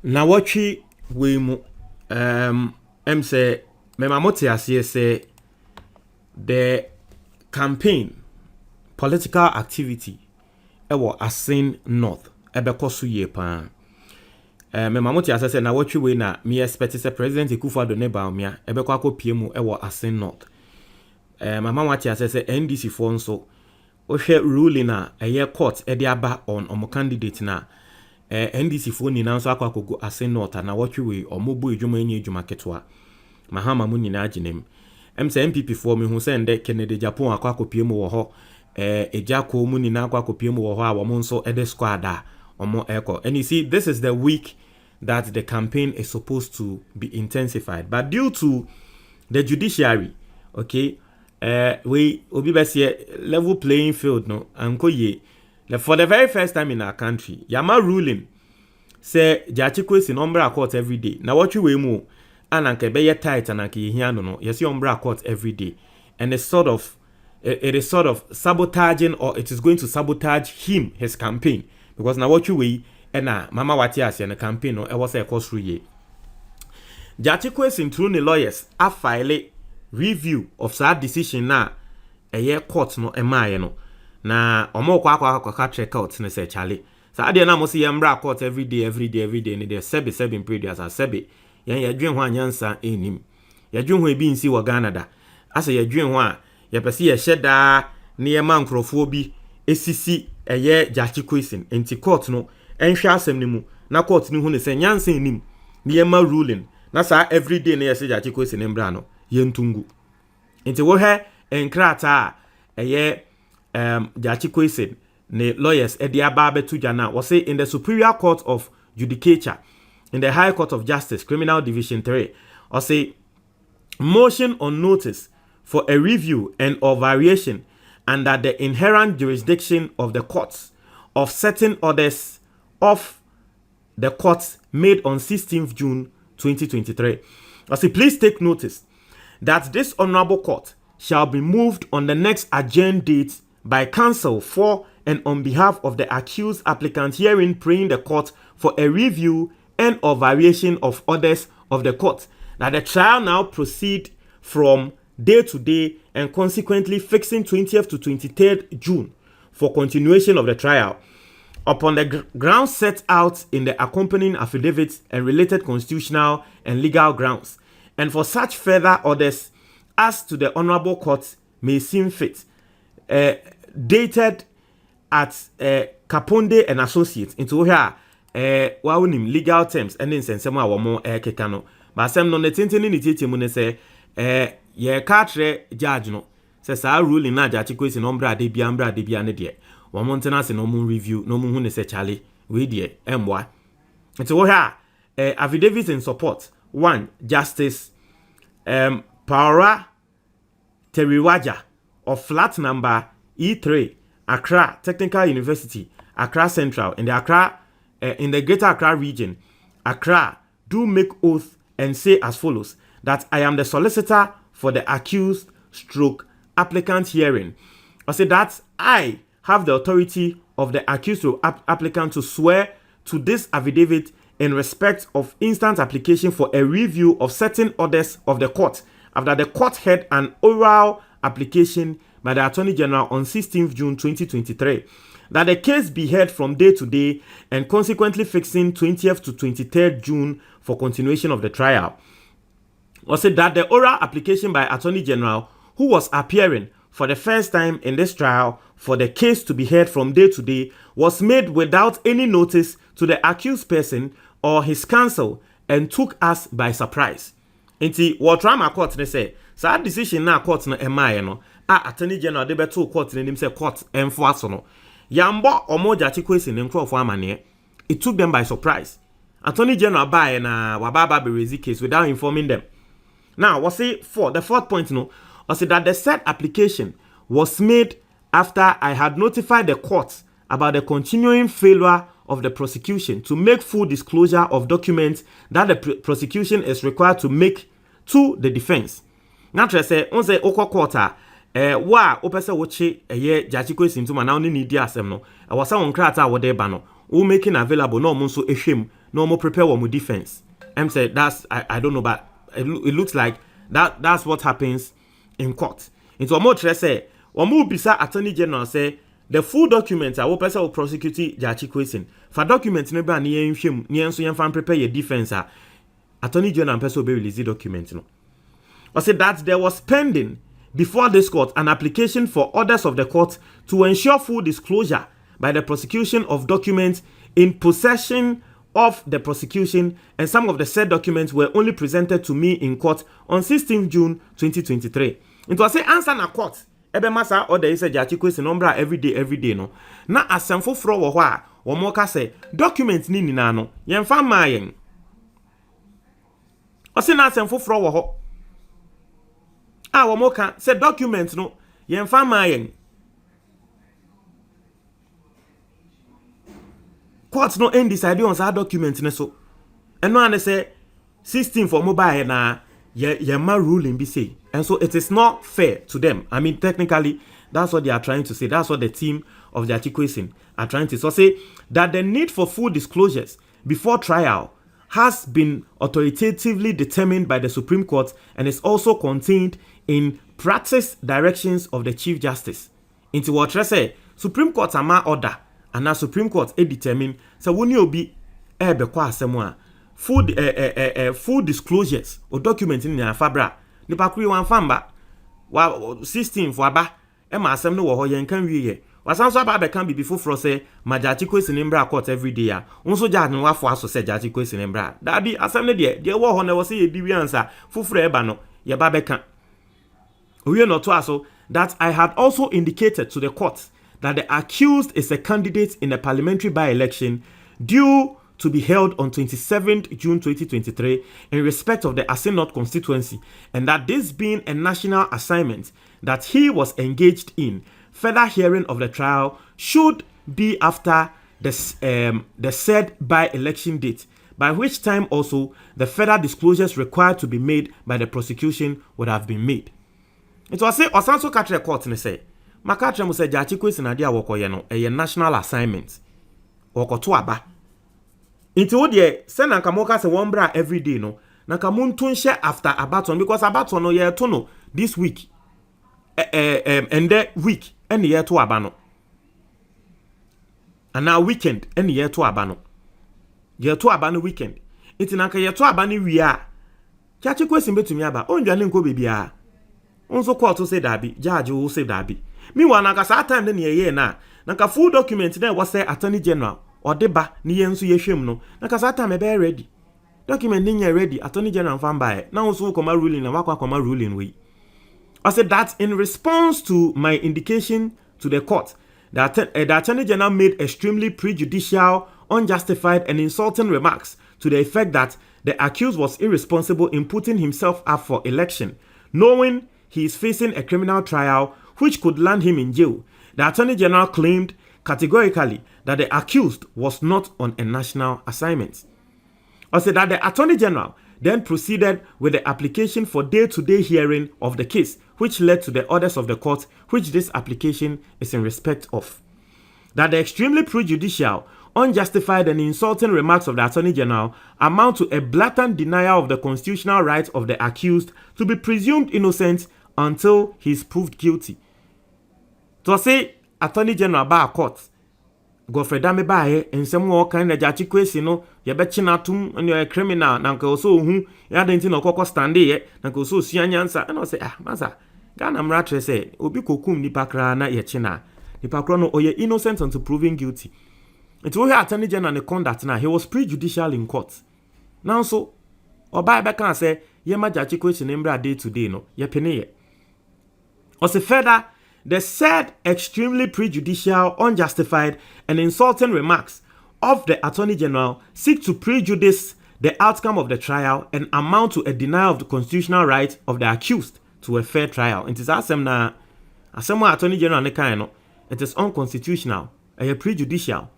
na watchi we mu say memamoti asiye say the campaign political activity ewo Asin North ebekosu ye pa memamoti asiye say na watchi we na me expect say President Akufo-Addo ne baumia ebekwa akopie mu ewo Asin North mama wati asiye say NDC for nso ohwe ruling na eye court ede aba on omo candidate na NDC for ni na nso akwakogo Asin North na watchi we omobo edwuma enye edwuma ketwa mahama mu nyina aginem say MPP for me hu say nde Kennedy Japan akwakopie mu wo ho ejako mu nyina akwakopie mu wo ho a wo nso ede squad a omo eko. And you see, this is the week that the campaign is supposed to be intensified, but due to the judiciary, okay, we obi bese level playing field no anko ye for the very first time in our country yama ruling say Gyakye Quayson umbra court every day. Na what you we mu ananke be ye tight ananke hia no yes you umbra court every day, and it's sort of it is sort of sabotaging, or it is going to sabotage his campaign, because na what you we na mama wati ase na campaign no e was e cost ye Gyakye Quayson through the lawyers a file review of that decision na eye court no emaye no na omo kwa check out ne say chale sa ade na mo se yembra court every day ni there seven previous as sebe ye dwen ho anyansa enim ye dwen ho ebi nsi wo Ghana da ase ye dwen ho a ye pese ye hyeda ne ye ma nkrofo bi esisi eye Gyakye Quayson enti court no enhwe asem ne mu na court ni hu ne say nyansa enim ne ye ma ruling na sa every day ne ye say Gyakye Quayson embra no yentungu enti wo he enkrata eye Gyakye Quayson ne lawyers edi aba betu jana was say in the Superior Court of Judicature in the High Court of Justice Criminal Division 3 or say motion on notice for a review and or variation under the inherent jurisdiction of the courts of certain orders of the courts made on 16th June 2023. I say please take notice that this honorable court shall be moved on the next adjourned date by counsel for and on behalf of the accused applicant herein praying the court for a review and or variation of orders of the court, that the trial now proceed from day to day and consequently fixing 20th to 23rd June for continuation of the trial upon the grounds set out in the accompanying affidavits and related constitutional and legal grounds, and for such further orders as to the honorable court may seem fit, dated at Kaponde and Associates into here wawunim legal terms and in sense ma womo keka no ba sem no netintini ni tete mu ne se ye ka tre judge no se sa ruling na Gyakye Quayson ombra de bia ne de womo ntena se no mu review no mu hu ne se chale we de emwa into wo here affidavits in support. One, Justice Paora Teriwaja of flat number E3, Accra Technical University, Accra Central, in the Accra in the Greater Accra region, Accra, do make oath and say as follows: that I am the solicitor for the accused stroke applicant hearing. I say that I have the authority of the accused applicant to swear to this affidavit in respect of instant application for a review of certain orders of the court after the court had an oral application by the Attorney General on 16th June 2023, that the case be heard from day to day and consequently fixing 20th to 23rd June for continuation of the trial. Or said that the oral application by Attorney General, who was appearing for the first time in this trial for the case to be heard from day to day, was made without any notice to the accused person or his counsel and took us by surprise. Inti what drama court ne say, sa decision na court no emaye no, Attorney General de beto court ne nim say court enforce no. Yambo omo Gyakye Quayson nkrofo amane. It took them by surprise. Attorney General by na wababa be raise case without informing them. Now, was say the fourth point no, was say that the said application was made after I had notified the court about the continuing failure of the prosecution to make full disclosure of documents that the prosecution is required to make to the defense. Naturally, say on say oko quarter wa opese woche Gyakye Quayson to na oni need asem no. I was on krata wo de ba no. Who making available no mun so ehwem no more prepare one defense. Said that's I don't know, but it looks like that's what happens in court. Into more say more bisa attorney general say the full documents are person will prosecute Gyakye Quayson. For documents never near him near so fan prepare your defense. Attorney general person will be release the documents. No. I said that there was pending before this court an application for orders of the court to ensure full disclosure by the prosecution of documents in possession of the prosecution, and some of the said documents were only presented to me in court on 16 June 2023. It was say answer na court. Ebe masa order is Gyakye Quayson nombra every day no. Na asemfo fro wo ho a wo mo ka say documents ni nyina no yemfa ma yen. O say na asemfo fro wo ho. Ah wo mo ka say documents no yemfa ma yen. Court no end decide on sa document ne so. And no an say 16 for mobile na ye ma ruling be say. And so it is not fair to them. I mean, technically, that's what they are trying to say. That's what the team of Gyakye Quayson are trying to say that the need for full disclosures before trial has been authoritatively determined by the Supreme Court and is also contained in practice directions of the Chief Justice. Into what I say, Supreme Court ama order and now Supreme Court determine so when you be full disclosures or documents in your fabra. Nipa kuri wan famba wa 16 for aba e ma asem no wo ho yen kan wiye wasan so aba be kan bibi foforo say ma Gyakye Quayson mbra court every day a unso ja no wafo aso say Gyakye Quayson mbra da bi asem ne de wo ho na wo say ye di wiansa foforo e ba no ye ba be kan owie no to aso that I had also indicated to the court that the accused is a candidate in a parliamentary by-election due to be held on 27th June 2023 in respect of the Ase North constituency, and that this being a national assignment that he was engaged in, further hearing of the trial should be after the said by-election date, by which time also the further disclosures required to be made by the prosecution would have been made. It was say Osanso Katre court ne say, Makatre mo say Gyakye Quayson ade a wokoye no a national assignment. Wokoto aba. Inti wo de se na nka mo ka se won bra every day no na nka mo ntun hye after abaton because abaton no ye to no this week and that week and ye to aba no and now weekend and ye to aba no ye to aba no weekend inti na nka ye to aba no wi a Gyakye Quayson betumi aba ondwane nko bebia onso court say dabi judge wo say dabi mi wa na nka sa time ne ye na nka full document na wo say attorney general or deba ni yensu yehwem no na kasa time be ready document ni ready attorney general fan by na also koma ruling na wakwa koma ruling we. I said that in response to my indication to the court that the attorney general made extremely prejudicial, unjustified and insulting remarks to the effect that the accused was irresponsible in putting himself up for election knowing he is facing a criminal trial which could land him in jail. The attorney general claimed categorically that the accused was not on a national assignment. I said that the Attorney General then proceeded with the application for day-to-day hearing of the case, which led to the orders of the court, which this application is in respect of. That the extremely prejudicial, unjustified and insulting remarks of the Attorney General amount to a blatant denial of the constitutional right of the accused to be presumed innocent until he is proved guilty. To say Attorney General ba court Godfred Dame ba he ensem wo kan na Gyakye Quayson no ye be chinatum and you are criminal na nka oso hu ya denti no kokko stand ye na nka oso suanyansa and o say masa Ghana mra tre say obi kokum nipa kra na ye china nipa kra no oye innocent until proven guilty. It wo he Attorney General ne conduct na he was prejudicial in court. Now so oba be kan say ye ma Gyakye Quayson mbra day to day no ye pene ye. O say further the said extremely prejudicial, unjustified, and insulting remarks of the Attorney General seek to prejudice the outcome of the trial and amount to a denial of the constitutional right of the accused to a fair trial. It is asem Attorney General ne kan no, it is unconstitutional, prejudicial.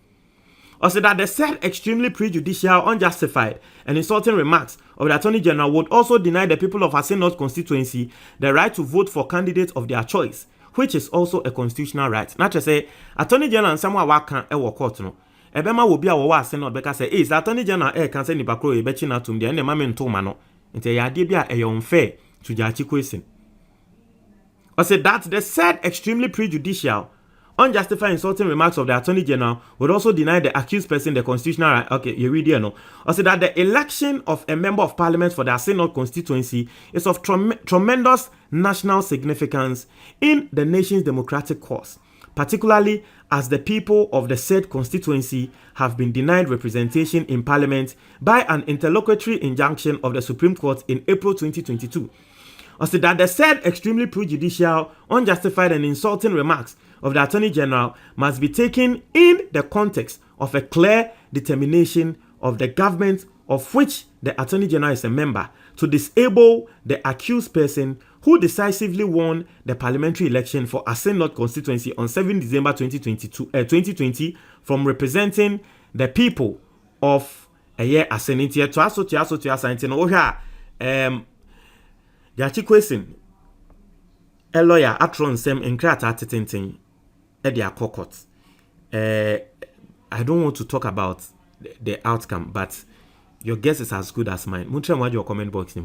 Also that the said extremely prejudicial, unjustified, and insulting remarks of the Attorney General would also deny the people of Ase North constituency the right to vote for candidates of their choice, which is also a constitutional right. Not to say Attorney General and someone waka e wo court no ebema wo bia wo wa ase no beka say is attorney general can say nipa kro e be chi na tum de na ma me ntoma no nti ya de bia e unfair to Gyakye Quayson. I said that the said extremely prejudicial, unjustified insulting remarks of the Attorney General would also deny the accused person the constitutional right. Okay, you read here, no? I said that the election of a member of parliament for the Asenot constituency is of tremendous national significance in the nation's democratic cause, particularly as the people of the said constituency have been denied representation in parliament by an interlocutory injunction of the Supreme Court in April 2022. I said that the said extremely prejudicial, unjustified and insulting remarks of the Attorney General must be taken in the context of a clear determination of the government of which the Attorney General is a member to disable the accused person who decisively won the parliamentary election for Asenot constituency on 7 December 2020 from representing the people of a year Asenot. Gyakye Quayson, a lawyer, atron sem in krata attentin, Edia Kokot. I don't want to talk about the outcome, but your guess is as good as mine. Muntra your comment box,